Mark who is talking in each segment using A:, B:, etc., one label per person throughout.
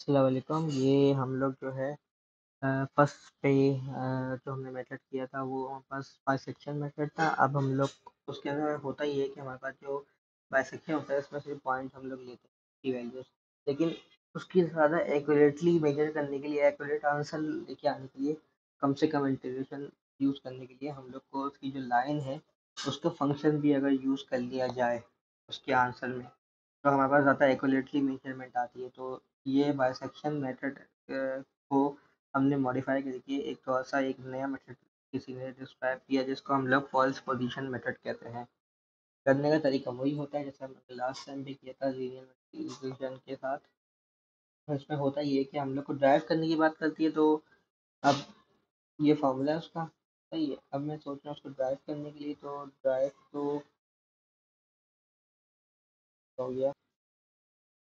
A: अस्सलाम वालेकुम। ये हम लोग जो है फर्स्ट पे जो हमने मेथड किया था वो हमारे पास बाइसेक्शन मेथड था। अब हम लोग उसके अंदर होता ये है कि हमारे पास जो बाइसेक्शन होता है उसमें सिर्फ पॉइंट हम लोग लेते हैं की वैल्यूज, लेकिन उसकी ज़्यादा एक्यूरेटली मेजर करने के लिए, एक्यूरेट आंसर लेके आने के लिए, कम से कम इंटीग्रेशन यूज़ करने के लिए हम लोग को उसकी जो लाइन है उसका फंक्शन भी अगर यूज़ कर लिया जाए उसके आंसर में, तो हमारे पास ज़्यादा एक्यूरेटली मेजरमेंट आती है। तो ये बाइसेक्शन मेथड को हमने मॉडिफाई करके एक थोड़ा सा एक नया मेथड किसी ने डिस्क्राइब किया जिसको हम लोग फॉल्स पोजीशन मेथड कहते हैं। करने का तरीका वही होता है जैसे हमने लास्ट टाइम भी किया था लीनियर इक्वेशन के साथ। और इसमें होता ये है कि हम लोग को ड्राइव करने की बात करती है, तो अब ये फॉर्मूला है उसका, सही है। अब मैं सोच रहा हूँ उसको ड्राइव करने के लिए, तो ड्राइव तो हो गया।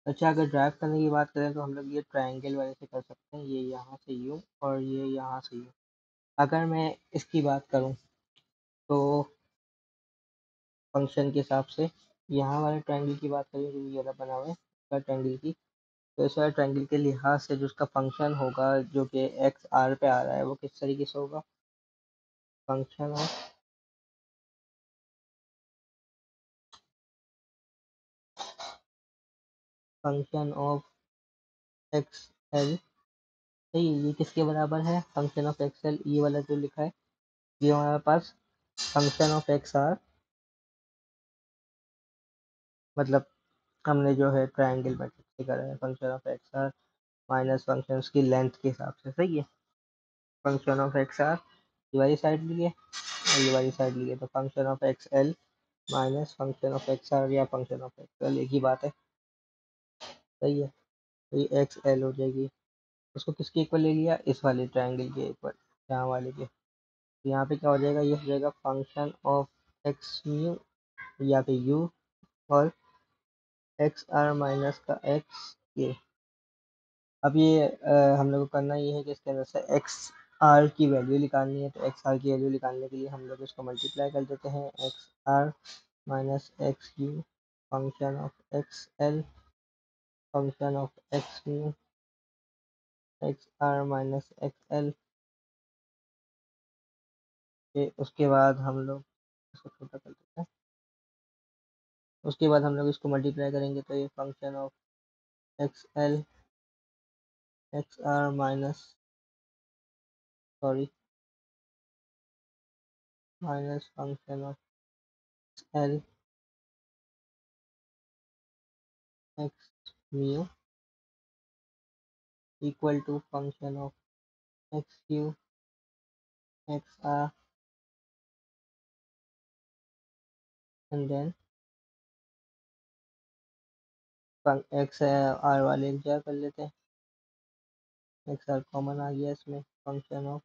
A: अच्छा, अगर ड्राइव करने की बात करें तो हम लोग ये ट्रायंगल वाले से कर सकते हैं, ये यहाँ से यूँ और ये यहाँ से यूँ। अगर मैं इसकी बात करूँ तो फंक्शन के हिसाब से यहाँ वाले ट्रायंगल की बात करें जो ये वाला बना हुआ है ट्रायंगल की, तो इस वाले ट्रायंगल के लिहाज से जो उसका फंक्शन होगा जो कि एक्स आर पे आ रहा है वो किस तरीके से होगा। फंक्शन ऑफ एक्स एल, सही है। ये किसके बराबर है? फंक्शन ऑफ एक्स एल, ये वाला जो लिखा है ये हमारे पास फंक्शन ऑफ एक्स आर, मतलब हमने जो है ट्रायंगल मैट्रिक्स से करा है function of x r minus function की लेंथ के हिसाब से, सही है। फंक्शन ऑफ एक्स आर ये वाली साइड लिए और ये वाली साइड लिए, तो function of x l minus function of x r या फंक्शन ऑफ एक्स एल एक ही बात है, सही है। तो ये एक्स एल हो जाएगी, उसको किसके इक्वल ले लिया? इस वाले ट्रायंगल के इक्वल, यहाँ वाले के। तो यहाँ पे क्या हो जाएगा? ये हो जाएगा फंक्शन ऑफ एक्स म्यू या फिर यू और एक्स आर माइनस का एक्स ये। अब ये हम लोग को करना ये है कि इसके अंदर से एक्स आर की वैल्यू निकालनी है, तो एक्स आर की वैल्यू निकालने के लिए हम लोग इसको मल्टीप्लाई कर देते हैं, x r minus x u function of x l function of x u x r minus x l के। उसके बाद हम लोग इसको छोटा कर देते हैं, उसके बाद हम लोग इसको मल्टीप्लाई करेंगे तो ये function of x l x r minus sorry minus function of l x mu equal to function of x u x r and then x r वाले क्या कर लेते हैं, x r कॉमन आ गया इसमें, function of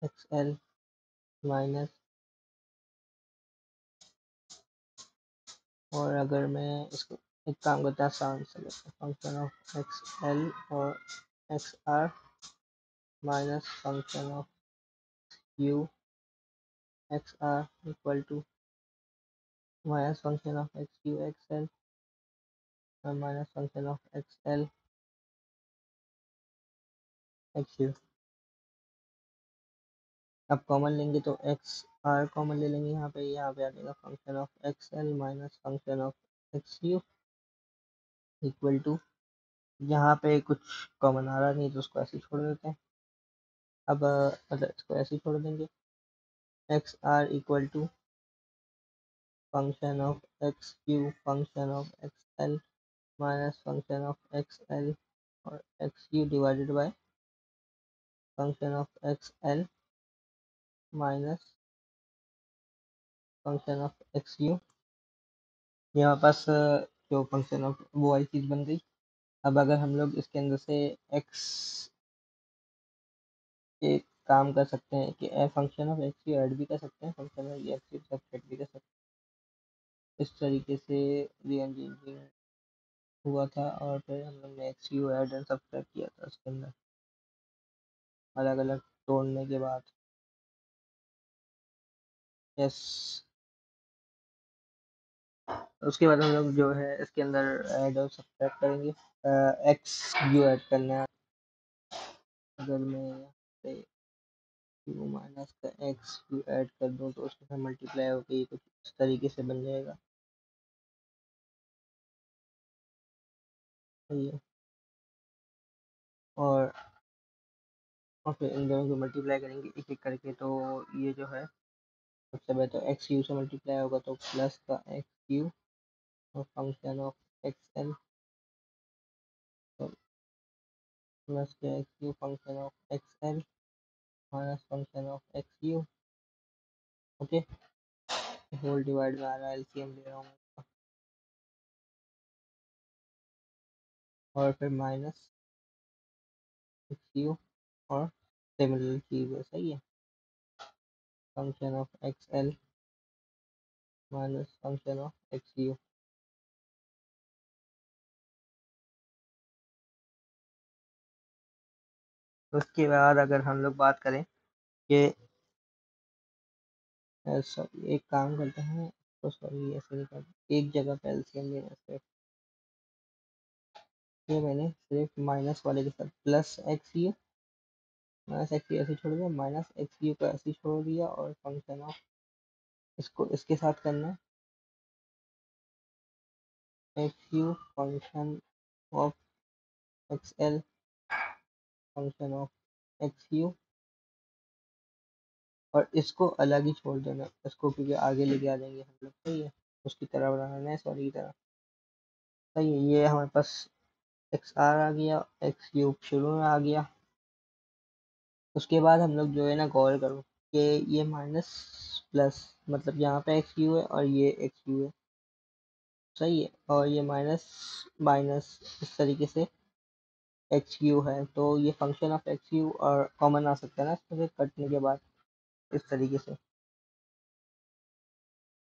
A: x l minus, और अगर मैं इसको एक काम करता है आसान से लेते हैं, फंक्शन ऑफ एक्स एल और x r minus function of u x r equal to minus function of x u x l और minus function of x l x u. अब कॉमन लेंगे तो एक्स आर कॉमन ले लेंगे, यहाँ पे आ जाएगा function of x l minus function of x u equal to, यहाँ पे कुछ कॉमन आ रहा नहीं तो उसको ऐसे ही छोड़ देते हैं। अब मतलब इसको ऐसे ही छोड़ देंगे, x r equal to function of x u function of x l minus function of x l और x u divided by function of x l minus function of x u. यहाँ पास जो फंक्शन ऑफ वो वाली चीज़ बन गई। अब अगर हम लोग इसके अंदर से x के काम कर सकते हैं कि फंक्शन ऑफ एक्स की ऐड भी कर सकते हैं, फंक्शन ऑफ एक्स की सब्ट्रैक्ट भी कर सकते हैं। इस तरीके से रीअरेंजिंग हुआ था और फिर हम लोग ने x you add and subtract किया था उसके अंदर अलग अलग तोड़ने के बाद। यस, उसके बाद हम लोग जो है इसके अंदर ऐड और सब्ट्रैक्ट करेंगे। एक्स यू ऐड करना है। अगर मैं यहाँ पे यू माइनस का एक्स यू ऐड कर दूँ तो उसके साथ मल्टीप्लाई होकर ये कुछ इस तरीके से बन जाएगा। सही है। और फिर इन दोनों को मल्टीप्लाई करेंगे एक एक करके, तो ये जो है सबसे पहले तो एक्स यू से मल्टीप्लाई होगा तो प्लस का एक्स यू और फंक्शन ऑफ एक्स एल, तो प्लस का x u function of x l minus function of x u. Okay, whole divide में आ रहा है, एलसीएम ले रहा हूँ मैं। और फिर माइनस एक्स यू और सिमिलर चीज़ है। सही है, function of x l minus function of x you. उसके बाद अगर हम लोग बात करें कि एक काम करते हैं, तो सॉरी ऐसे नहीं करते, एक जगह पे एलसीएम लेना सिर्फ। ये मैंने सिर्फ माइनस वाले के साथ plus x you minus x you ऐसे छोड़ दिया, माइनस एक्स यू को ऐसे छोड़ दिया, और फंक्शन ऑफ इसको इसके साथ करना है, x u function of x l function of x u, और इसको अलग ही छोड़ देना इसको, क्योंकि आगे लेके आ जाएंगे हम लोग। सही है, उसकी तरह बनाना है, सॉरी की तरह। सही है, ये हमारे पास एक्स आर आ गया, एक्स क्यूब शुरू में आ गया। उसके बाद हम लोग जो है ना गौर करो कि ये माइनस प्लस, मतलब यहाँ पे एक्स क्यू है और ये एक्स क्यू है। सही है, और ये माइनस माइनस इस तरीके से एक्स क्यू है, तो ये फंक्शन ऑफ एक्स क्यू और कॉमन आ सकता है ना इसमें से कटने के बाद, इस तरीके से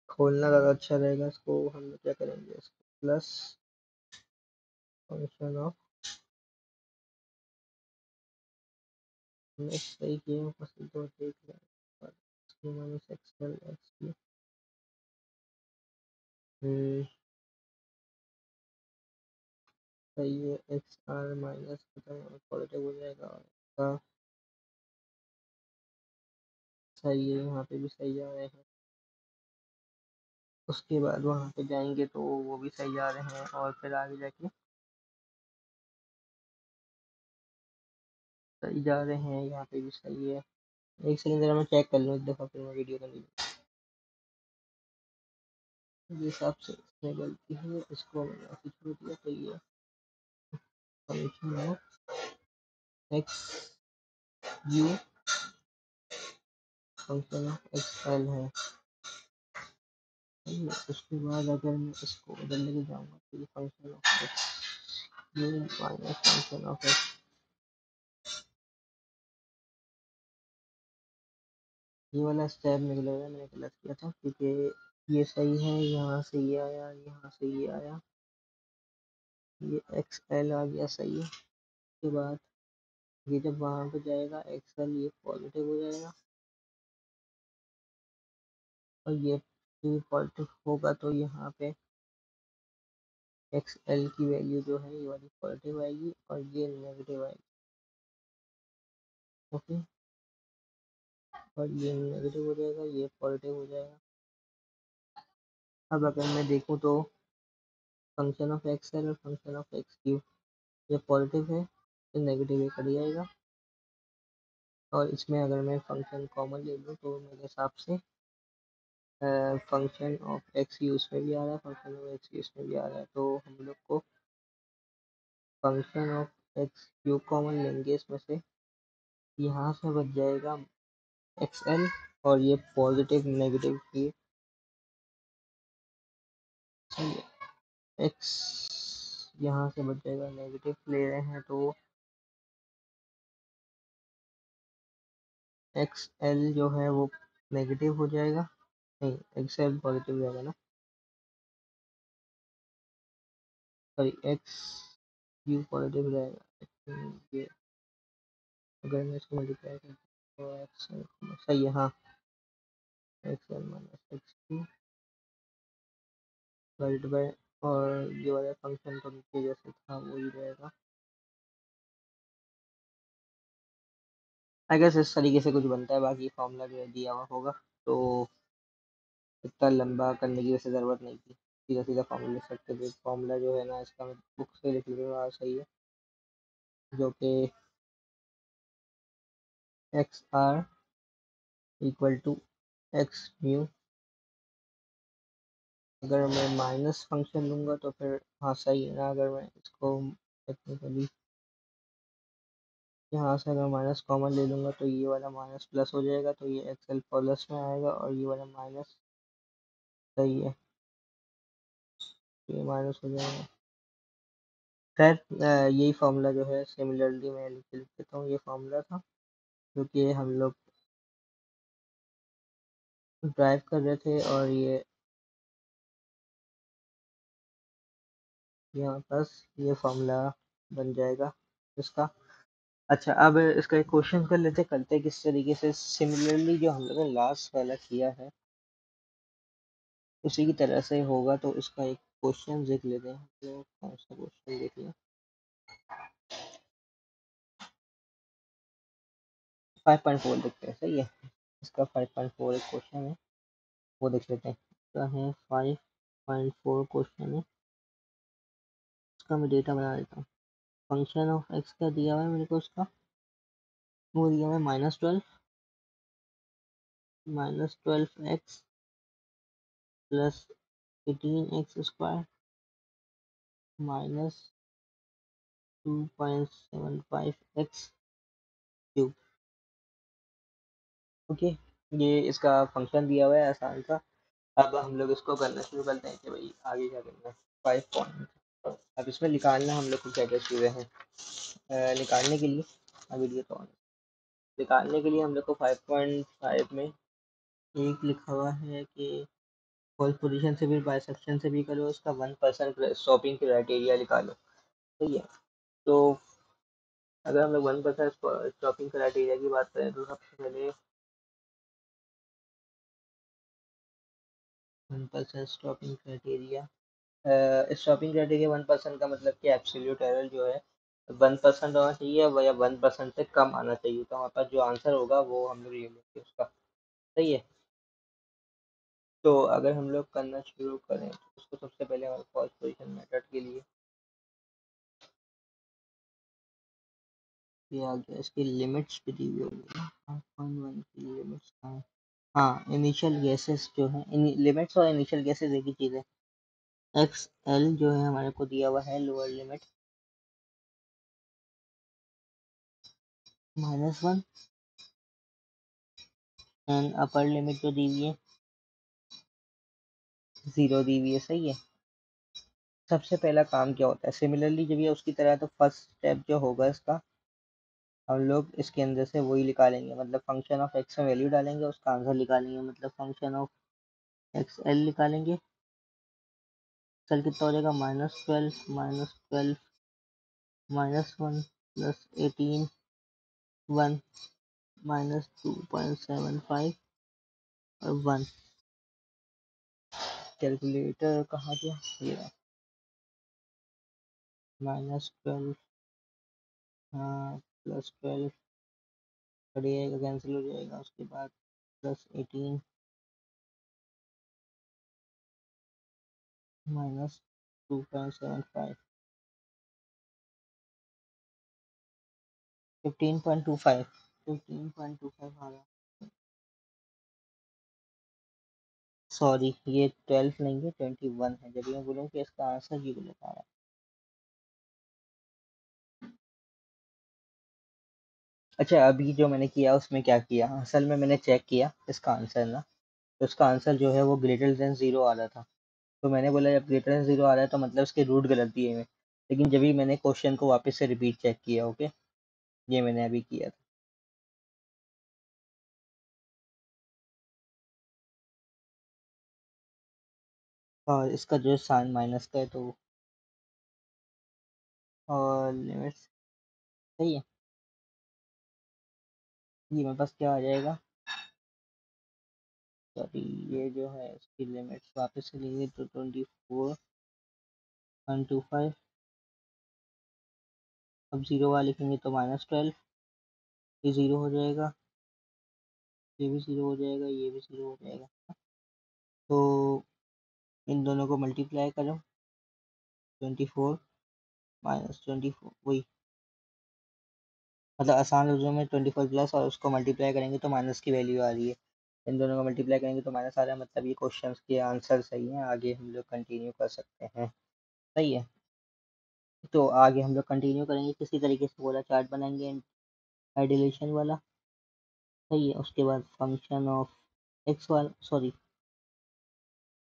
A: खोलना ज़्यादा अच्छा रहेगा। इसको हम लोग क्या करेंगे, इसको प्लस फंक्शन ऑफ, सही किए बस दो देख रहे हैं, minus x l x Q. सही है, एक्स आर माइनस खत्म पॉजिटिव हो जाएगा, और इसका सही है, यहाँ पे भी सही आ रहे हैं। उसके बाद वहाँ पे जाएंगे तो वो भी सही आ रहे हैं, और फिर आगे जाके सही जा रहे हैं, यहाँ पे भी सही है। एक सेकंड जरा मैं चेक कर लूँ एक दफ़ा, फिर मैं वीडियो कंटिन्यू। मेरे हिसाब से इसमें गलती है, इसको मैंने ऐसे छोड़ दिया, तो ये function of x u function of x L है। सही है, उसके बाद अगर मैं इसको बदलने के जाऊँगा तो ये function of x you minus function of x, ये वाला स्टेप निकलेगा, मैंने गलत किया था, क्योंकि ये सही है, यहाँ से ये आया, यहाँ से ये आया, ये एक्स एल आ गया। सही है, उसके बाद ये जब वहाँ पे जाएगा एक्स एल, ये पॉजिटिव हो जाएगा, और ये पॉजिटिव होगा तो यहाँ पे एक्स एल की वैल्यू जो है ये वाली पॉजिटिव आएगी, और ये नेगेटिव आएगी। ओके, और ये नेगेटिव हो जाएगा, ये पॉजिटिव हो जाएगा। अब अगर मैं देखूँ तो फंक्शन ऑफ एक्स एल और फंक्शन ऑफ एक्स क्यू, ये पॉजिटिव है, ये नेगेटिव है, कट जाएगा। और इसमें अगर मैं फंक्शन कॉमन ले लूँ तो मेरे हिसाब से फंक्शन ऑफ एक्स यू उसमें भी आ रहा है, फंक्शन ऑफ एक्स यू इसमें भी आ रहा है, तो हम लोग को function of x Q common लेंगे इसमें से, यहाँ से बच जाएगा एक्स एल, और ये पॉजिटिव नेगेटिव की एक्स यहाँ से बच जाएगा, नेगेटिव ले रहे हैं तो एक्स एल जो है वो नेगेटिव हो जाएगा, नहीं एक्स एल पॉजिटिव रहेगा ना, सॉरी एक्स यू पॉजिटिव रहेगा। ये अगर मैं इसको मल्टीप्लाई करता हूँ तो एक्स सही है, हाँ x l minus x Q divide by, और ये वाला फंक्शन तो नीचे जैसे था वही रहेगा। आई गेस इस तरीके से कुछ बनता है, बाकी फॉर्मूला जो है दिया हुआ होगा, तो इतना लंबा करने की वैसे ज़रूरत नहीं थी, सीधा सीधा फॉर्मूला लिख सकते थे। फॉर्मूला जो है ना इसका मैं बुक से लिख लूँगा, सही है, जो कि x r equal to x mu. अगर मैं माइनस फंक्शन लूँगा तो फिर हाँ सही है ना, अगर मैं इसको टेक्निकली यहाँ से अगर माइनस कॉमन ले लूँगा तो ये वाला माइनस प्लस हो जाएगा, तो ये एक्सएल प्लस में आएगा, और ये वाला माइनस, सही है, तो ये माइनस हो जाएगा। खैर यही फार्मूला जो है सिमिलरली मैं लिख देता हूँ, ये फार्मूला था जो कि हम लोग ड्राइव कर रहे थे, और ये यहाँ पास ये फार्मूला बन जाएगा इसका। अच्छा, अब इसका एक क्वेश्चन कर लेते, करते किस तरीके से, सिमिलरली जो हम लोग ने लास्ट वाला किया है उसी की तरह से होगा, तो इसका एक क्वेश्चन देख लेते हैं। तो कौन सा क्वेश्चन देख लें, 5.4 देखते हैं, सही है, इसका 5.4 एक क्वेश्चन है, वो देख लेते हैं। इसका है 5.4 क्वेश्चन है, इसका मैं डेटा बना देता हूँ। फंक्शन ऑफ एक्स का दिया हुआ है मेरे को, उसका वो दिया हुआ है -12 x plus 18 x square minus 2.75 x cube. Okay, ये इसका फंक्शन दिया हुआ है आसान सा। अब हम लोग इसको करना शुरू करते हैं कि भाई आगे क्या करना है। 5 पॉइंट, अब इसमें निकालना हम लोग को क्या क्या चीज़ें हैं। निकालने के लिए अभी ये तो निकालने के लिए हम लोग को 5.5 में एक लिखा हुआ है कि फर्स्ट पोजीशन से भी बाइसेक्शन से भी करो, उसका 1% स्टॉपिंग क्राइटेरिया निकालो, सही है। तो अगर हम लोग 1% स्टॉपिंग क्राइटेरिया की बात करें तो सबसे पहले 1% स्टॉपिंग क्राइटेरिया, स्टॉपिंग क्राइटेरिया 1% का मतलब कि एब्सोल्यूट एरर जो है 1% होना चाहिए, या 1% से कम आना चाहिए, तो हमारे पास जो आंसर होगा वो हम लोग ले लेंगे उसका, सही है। तो अगर हम लोग करना शुरू करें तो उसको सबसे पहले हमारे फर्स्ट पोजीशन मेथड के लिए ये आ गया, इसकी लिमिट्स भी दी हुई होगी ना, 5.1 की लिमिट्स कहाँ है? हाँ, इनिशियल गेसेस जो है, लिमिट्स और इनिशियल गेसेस एक ही चीज़ है। एक्स एल जो है हमारे को दिया हुआ है lower limit -1, and upper limit जो दी हुई है 0 दी हुई है, सही है। सबसे पहला काम क्या होता है, सिमिलरली जब ये उसकी तरह, तो फर्स्ट स्टेप जो होगा इसका, हम लोग इसके अंदर से वही निकालेंगे, मतलब फंक्शन ऑफ एक्स में वैल्यू डालेंगे, उसका आंसर निकालेंगे, मतलब फंक्शन ऑफ एक्स एल निकालेंगे। चल कितना हो जाएगा, -12 -1 प्लस 18 1 -2.75 और 1। कैलकुलेटर कहाँ गया, ये -12 +12 कट जाएगा, कैंसिल हो जाएगा, उसके बाद +18 -2.75 15.25 15.25 आ रहा, सॉरी ये 12 नहीं है, 21 है, जब मैं बोलूँ कि इसका आंसर ये गलत आ रहा है। अच्छा, अभी जो मैंने किया उसमें क्या किया, असल में मैंने चेक किया इसका आंसर ना, तो इसका आंसर जो है वो ग्रेटर देन 0 आ रहा था, तो मैंने बोला जब ग्रेटर देन 0 आ रहा है तो मतलब इसके रूट गलत दिए हुए, लेकिन जब भी मैंने क्वेश्चन को वापस से रिपीट चेक किया, ओके, ये मैंने अभी किया था। और इसका जो साइन माइनस का है, तो और लिमिट्स, सही है, ये मेरे पास क्या आ जाएगा, सॉरी, ये जो है इसकी लिमिट्स वापस से लेंगे तो 24.25, अब 0 वाला लिखेंगे तो -12, ये 0 हो जाएगा, ये भी 0 हो जाएगा, ये भी 0 हो जाएगा। तो इन दोनों को मल्टीप्लाई करो, 24 -24 वही, मतलब आसान लफ्जों में 24 प्लस और उसको मल्टीप्लाई करेंगे तो माइनस की वैल्यू आ रही है। इन दोनों को मल्टीप्लाई करेंगे तो माइनस आ रहा है, मतलब ये क्वेश्चन के आंसर सही है। आगे हम लोग कंटिन्यू कर सकते हैं। सही है, तो आगे हम लोग कंटिन्यू करेंगे किसी तरीके से पूरा चार्ट बनाएंगे आइडियलाइजेशन वाला। सही है, उसके बाद फंक्शन ऑफ एक्स वाला, सॉरी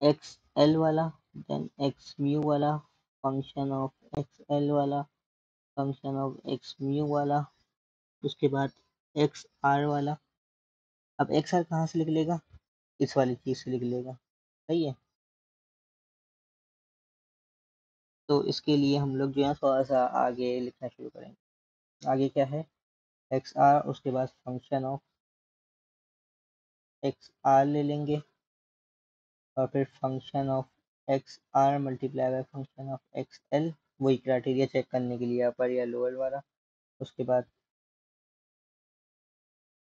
A: एक्स एल वाला, देन एक्स म्यू वाला, फंक्शन ऑफ एक्स एल वाला, फंक्शन ऑफ एक्स म्यू वाला, उसके बाद एक्स आर वाला। अब एक्स आर कहाँ से लिख लेगा, इस वाली चीज़ से लिख लेगा। सही है, तो इसके लिए हम लोग जो है थोड़ा सा आगे लिखना शुरू करेंगे। आगे क्या है, एक्स आर, उसके बाद फंक्शन ऑफ एक्स आर ले लेंगे, और फिर function of x r multiply by function of x l, वही क्राइटेरिया चेक करने के लिए अपर या लोअर वाला। उसके बाद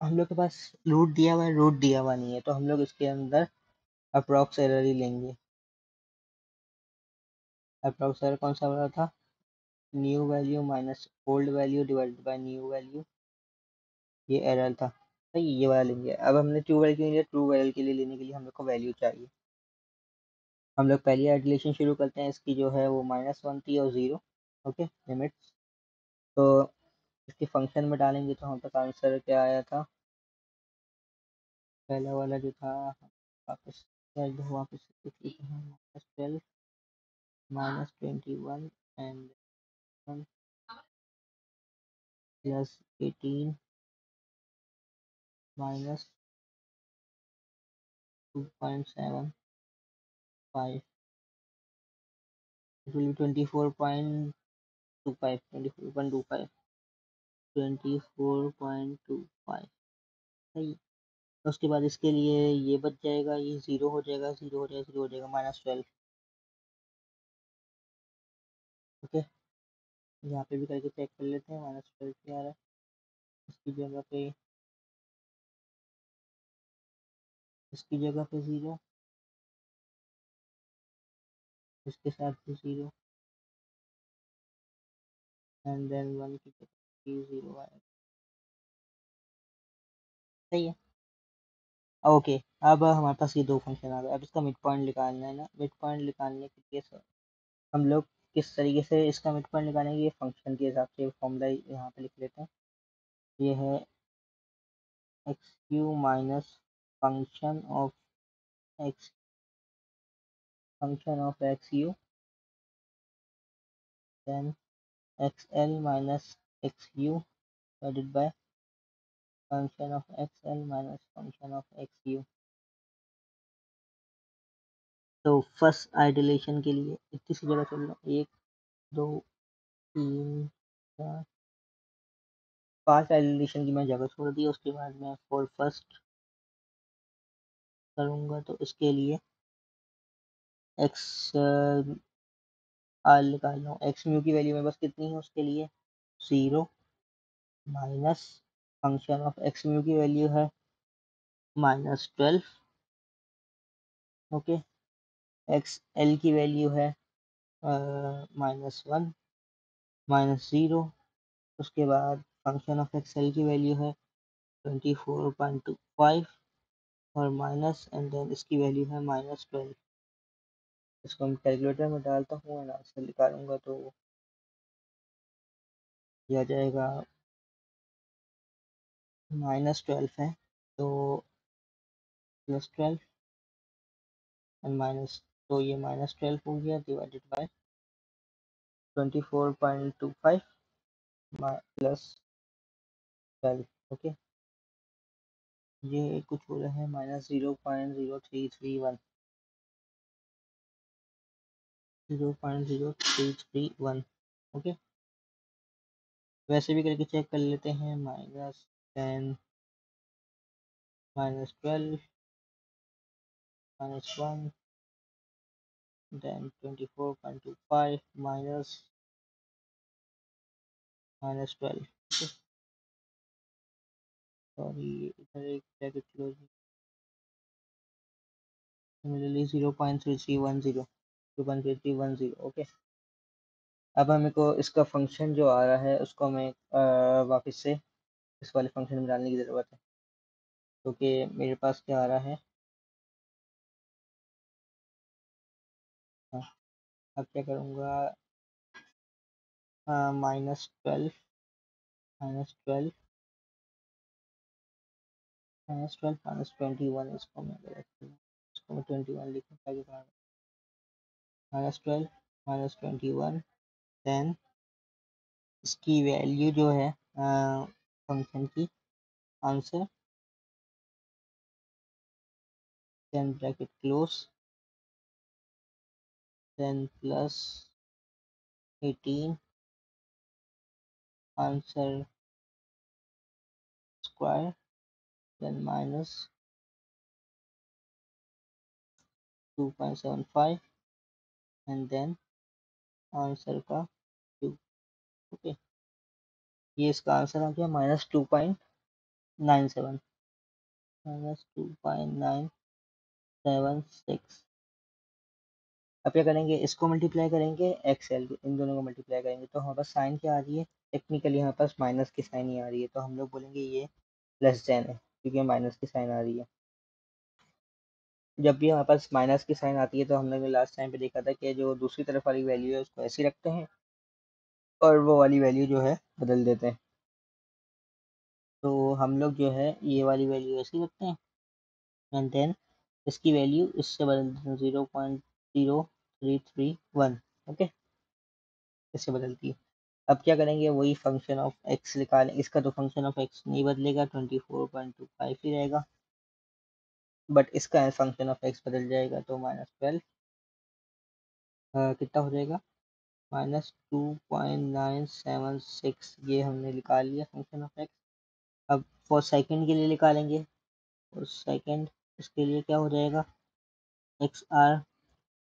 A: हम लोग के पास रूट दिया हुआ है, रूट दिया हुआ नहीं है, तो हम लोग इसके अंदर अप्रॉक्स एरर ही लेंगे। अप्रॉक्स एरर कौन सा वाला था, new value minus old value divided by new value, ये एरर था। सही, ये वाला लेंगे। अब हमने ट्रू वैल्यू के लिए, ट्रू वैल्यू के लिए लेने के लिए हम लोग को वैल्यू चाहिए। हम लोग पहली एडिलेशन शुरू करते हैं, इसकी जो है वो -1 थी और 0। ओके, लिमिट्स तो इसके फंक्शन में डालेंगे तो हम तक आंसर क्या आया था, पहला वाला जो था, वापस वापस देख लेते हैं, -12 -21 एंड +18 -2.75, it will be 24.25, 24.25। सही, उसके बाद इसके लिए ये बच जाएगा, ये 0 हो जाएगा, 0 हो जाएगा, 0 हो जाएगा, -12। ओके, यहाँ पे भी करके चेक कर लेते हैं, -12 क्या आ रहा है। इसकी जगह पे, इसकी जगह पे 0, इसके साथ भी 0 एंड देन 1 की जगह पे 0 आएगा। सही है, ओके। अब हमारे पास ये दो फंक्शन आ गए, अब इसका मिड पॉइंट निकालना है ना। मिड पॉइंट निकालने के लिए हम लोग किस तरीके से इसका मिड पॉइंट निकालेंगे, ये फंक्शन के हिसाब से फॉर्मूला यहाँ पे लिख लेते हैं। ये है x q minus function of x, function of x u, then x l minus x u divided by function of x l minus function of x u. तो फर्स्ट आइडियलाइजेशन के लिए इतनी सी जगह चल रहा हूँ, 1 2 3 4 5 आइडियलाइजेशन की मैं जगह छोड़ दी। उसके बाद मैं फॉर फर्स्ट करूँगा, तो इसके लिए एक्स आर निकाल रहा हूँ। एक्स म्यू की वैल्यू मेरे पास कितनी है, उसके लिए 0 minus function of x mu की वैल्यू है -12। ओके, एक्स एल की वैल्यू है -1 -0। उसके बाद फंक्शन ऑफ एक्स एल की वैल्यू है 24.25 और माइनस एंड देन इसकी वैल्यू है -12। इसको हम कैलकुलेटर में डालता हूँ एंड आंसर निकालूंगा तो यह आ जाएगा -12 है, तो +12 एंड माइनस, तो ये -12 हो गया डिवाइडेड बाय 24.25 +12। ओके, ये कुछ हो रहा है -0.0331, 0.0331। ओके, वैसे भी करके चेक कर लेते हैं, -10 -12 -1, then 24.25 -12. सॉरी, इधर एक ब्रैकेट क्लोज, सिमिलरली 0.3310, 0.3310, ओके। अब हमें को इसका फंक्शन जो आ रहा है उसको हमें वापस से इस वाले फंक्शन में डालने की ज़रूरत है, क्योंकि मेरे पास क्या आ रहा है। हाँ, अब क्या करूँगा, -12, -12, -12, -21, इसको मैं इसको मैं 21 लिखूँ ताकि -12, -21, देन इसकी वैल्यू जो है फंक्शन की answer, then bracket close, then +18 answer square, then -2.75 and then answer का क्यूब, ओके। ये इसका आंसर आ गया -2.97, -2.976। अब क्या करेंगे, इसको मल्टीप्लाई करेंगे एक्सएल, इन दोनों को मल्टीप्लाई करेंगे तो हमारे पास साइन क्या आ रही है, टेक्निकली हमारे पास माइनस की साइन ही आ रही है, तो हम लोग बोलेंगे ये लेस देन है, क्योंकि माइनस की साइन आ रही है। जब भी हमारे पास माइनस की साइन आती है तो हम लोग ने लास्ट टाइम पे देखा था कि जो दूसरी तरफ वाली वैल्यू है उसको ऐसे रखते हैं और वो वाली वैल्यू जो है बदल देते हैं। तो हम लोग जो है ये वाली वैल्यू ऐसे ही रखते हैं एंड देन इसकी वैल्यू इससे बदल देते हैं, 0.0331, ओके, इससे बदलती है। अब क्या करेंगे, वही फंक्शन ऑफ एक्स निकालें, इसका तो फंक्शन ऑफ एक्स नहीं बदलेगा, 24.25 ही रहेगा, बट इसका फंक्शन ऑफ एक्स बदल जाएगा, तो -12 कितना हो जाएगा, -2.976, ये हमने निकाल लिया फंक्शन ऑफ एक्स। अब फॉर सेकंड के लिए निकालेंगे, और सेकंड इसके लिए क्या हो जाएगा, एक्स आर,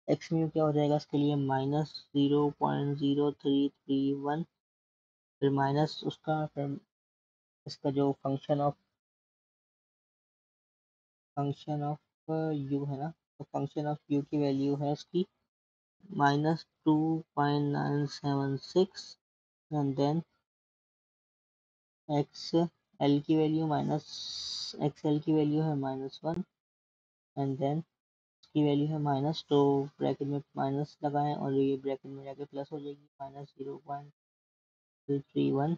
A: एक्स म्यू क्या हो जाएगा इसके लिए, -0.0331, फिर माइनस उसका, फिर इसका जो फंक्शन ऑफ यू है ना, तो फंक्शन ऑफ यू की वैल्यू है इसकी -2.976 एंड देन एक्स एल की वैल्यू एक्स एल की वैल्यू है -1 एंड देन इसकी वैल्यू है माइनस, तो ब्रैकेट में माइनस लगाएं और ये ब्रैकेट में जाके प्लस हो जाएगी, -0.331,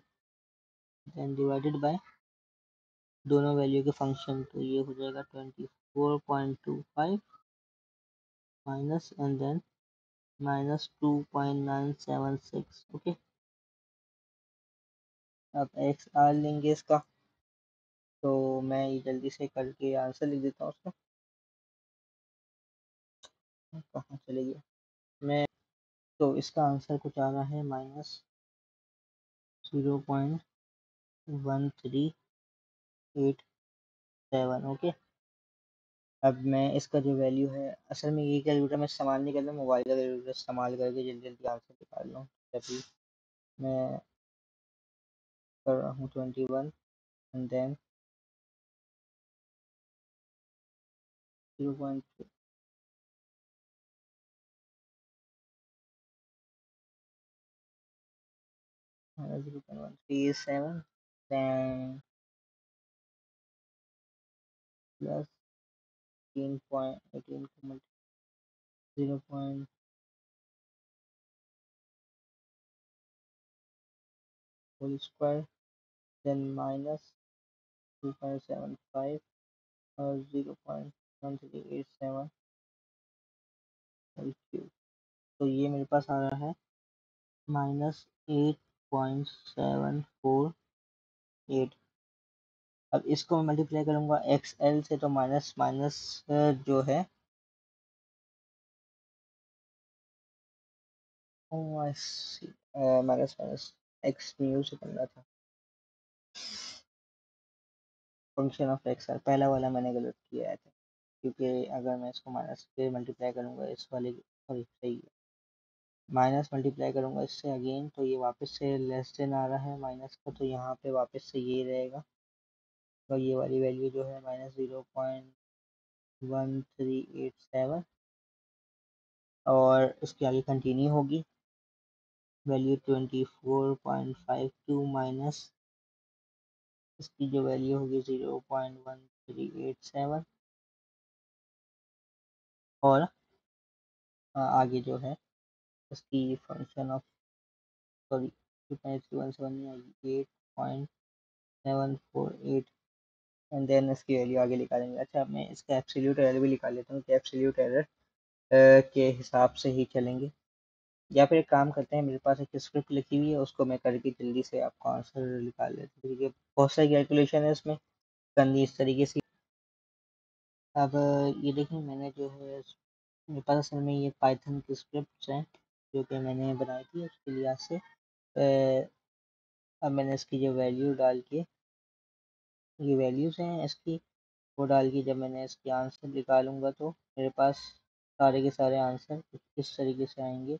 A: देन डिवाइडेड बाय दोनों वैल्यू के फंक्शन, तो ये हो जाएगा 24.25 माइनस एंड देन -2.976, ओके। अब एक्स आर लेंगे इसका, तो मैं ये जल्दी से करके आंसर लिख देता हूँ उसका, कहाँ चले गया मैं, तो इसका आंसर कुछ आ रहा है -0.1387, ओके। अब मैं इसका जो वैल्यू है, असल में ये कैलकुलेटर मैं इस्तेमाल नहीं करता, मोबाइल का कैलकुलेटर इस्तेमाल करके जल्दी जल्दी आंसर निकाल लूँ, तभी मैं कर रहा हूँ 21 and then 0.3, -0.137, then plus 18 0. Whole square, then -2.75 और 0.1387 होल क्यूब, तो ये मेरे पास आ रहा है -8.748। अब इसको मैं मल्टीप्लाई करूंगा एक्स एल से, तो माइनस माइनस जो है माइनस माइनस एक्स म्यू से करना था, फंक्शन ऑफ एक्स एल, पहला वाला मैंने गलत किया है। क्योंकि अगर मैं इसको माइनस से मल्टीप्लाई करूँगा इस वाले, सॉरी सही है, माइनस मल्टीप्लाई करूँगा इससे अगेन, तो ये वापस से लेस देन आ रहा है माइनस का, तो यहाँ पे वापस से ये रहेगा, तो ये वाली वैल्यू जो है -0.1387, और इसके आगे कंटिन्यू होगी, वैल्यू 24.52 माइनस इसकी जो वैल्यू होगी 0.1387, और आगे जो है इसकी फंक्शन ऑफ, सॉरी 2.317 नहीं आएगी, 8.748, एंड देन इसकी वैल्यू आगे निकालेंगे। अच्छा, अब मैं इसका एब्सोल्यूट एरर भी निकाल लेता हूँ कि एब्सोल्यूट एरर के हिसाब से ही चलेंगे, या फिर एक काम करते हैं, मेरे पास एक स्क्रिप्ट लिखी हुई है, उसको मैं करके जल्दी से आपको आंसर निकाल लेता हूँ, क्योंकि बहुत सारी कैलकुलेशन है इसमें करनी इस तरीके से। अब ये देखिए, मैंने जो है मेरे पास असल में ये पाइथन की स्क्रिप्ट हैं जो कि मैंने बनाई थी उसके लिहाज से। अब मैंने इसकी जो वैल्यू डाल के, ये वैल्यूज़ हैं इसकी, वो डाल के जब मैंने इसके आंसर निकालूंगा तो मेरे पास सारे के सारे आंसर इस तरीके से आएंगे,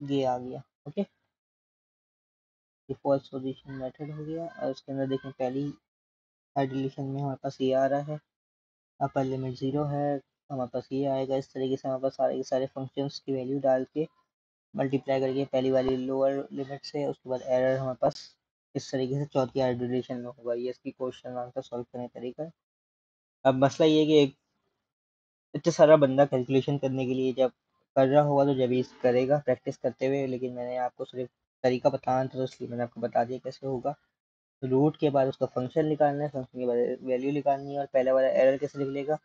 A: ये आ गया। ओके, डिफॉल्ट सॉल्यूशन मेथड हो गया, और उसके अंदर देखें पहली एडिशन में हमारे पास ये आ रहा है, अपर लिमिट 0 है, हमारे पास ये आएगा। इस तरीके से हमारे पास सारे के सारे फंक्शंस की वैल्यू डाल के मल्टीप्लाई करके पहली वाली लोअर लिमिट से, उसके बाद एरर हमारे पास इस तरीके से चौथी एडिशन में होगा। ये इसकी क्वेश्चन आंसर सॉल्व करने का तरीका है। अब मसला ये है कि एक इतना सारा बंदा कैलकुलेशन करने के लिए जब कर रहा होगा तो जब ही करेगा प्रैक्टिस करते हुए, लेकिन मैंने आपको सिर्फ तरीका बताना था, तो इसलिए मैंने आपको बता दिया कैसे होगा। रूट के बाद उसका फंक्शन निकालना है, फंक्शन के बाद वैल्यू निकालनी है, और पहले वाला एरर कैसे निकलेगा।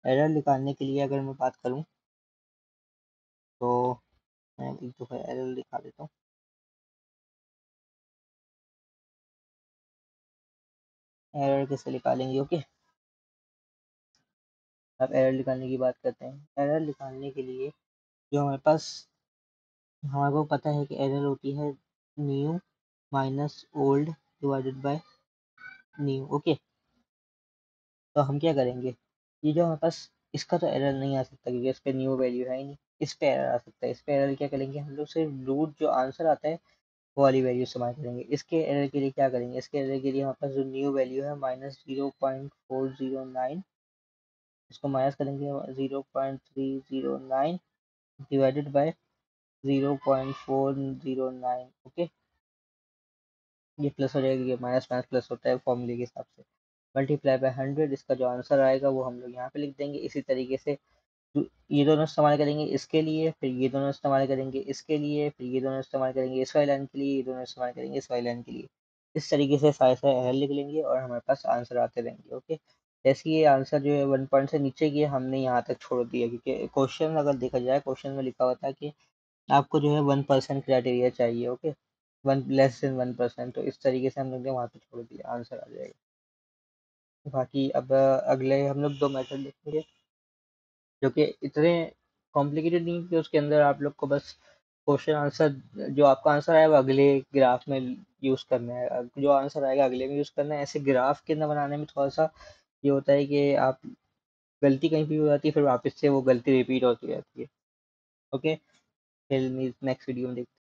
A: एरर निकालने के लिए अगर मैं बात करूँ तो मैं एक दफ़ा एरर दिखा देता हूँ। एरर कैसे निकालेंगे, ओके। अब एरर निकालने की बात करते हैं। एरर निकालने के लिए जो हमारे पास, हमारे को पता है कि एरर होती है new minus old divided by new, okay. तो हम क्या करेंगे, ये जो हमारे पास, इसका तो एरर नहीं आ सकता क्योंकि इस पे न्यू वैल्यू है ही नहीं, इस पे एरर आ सकता है। इस पे एरर क्या करेंगे हम लोग, सिर्फ रूट जो आंसर आता है वो वाली वैल्यू इस्तेमाल करेंगे। इसके एरर के लिए क्या करेंगे, इसके एरर के लिए हमारे पास जो न्यू वैल्यू है -0.409, इसको माइनस करेंगे 0.309 डिवाइडेड बाय 0.409, ओके। ये प्लस हो जाएगा, ये माइनस माइनस प्लस होता है फॉर्मूले के हिसाब से, मल्टीप्लाई बाय 100। इसका जो आंसर आएगा वो हम लोग यहाँ पे लिख देंगे। इसी तरीके से ये दोनों इस्तेमाल करेंगे इसके लिए, फिर ये दोनों इस्तेमाल करेंगे इसके लिए, फिर ये दोनों इस्तेमाल करेंगे इस वाली लाइन के लिए, ये दोनों इस्तेमाल करेंगे इस वाली लाइन के लिए। इस तरीके से सारे सारे एरर लिख लेंगे और हमारे पास आंसर आते रहेंगे, ओके। जैसे ये आंसर जो है 1 पॉइंट से नीचे की हमने यहाँ तक छोड़ दिया, क्योंकि क्वेश्चन अगर देखा जाए, क्वेश्चन में लिखा हुआ था कि आपको जो है 1% क्राइटेरिया चाहिए, ओके, 1 < 1%। तो इस तरीके से हम लोग ने वहाँ पे छोड़ दिया, आंसर आ जाएगा। बाकी अब अगले हम लोग 2 मेथड देखेंगे जो कि इतने कॉम्प्लिकेटेड नहीं, कि उसके अंदर आप लोग को बस क्वेश्चन आंसर, जो आपका आंसर आया वो अगले ग्राफ में यूज़ करना है, जो आंसर आएगा अगले में यूज़ करना है। ऐसे ग्राफ के अंदर बनाने में थोड़ा सा ये होता है कि आप गलती कहीं भी हो जाती है, फिर वापस से वो गलती रिपीट होती रहती है, ओके। फिर नेक्स्ट वीडियो में देखते हैं।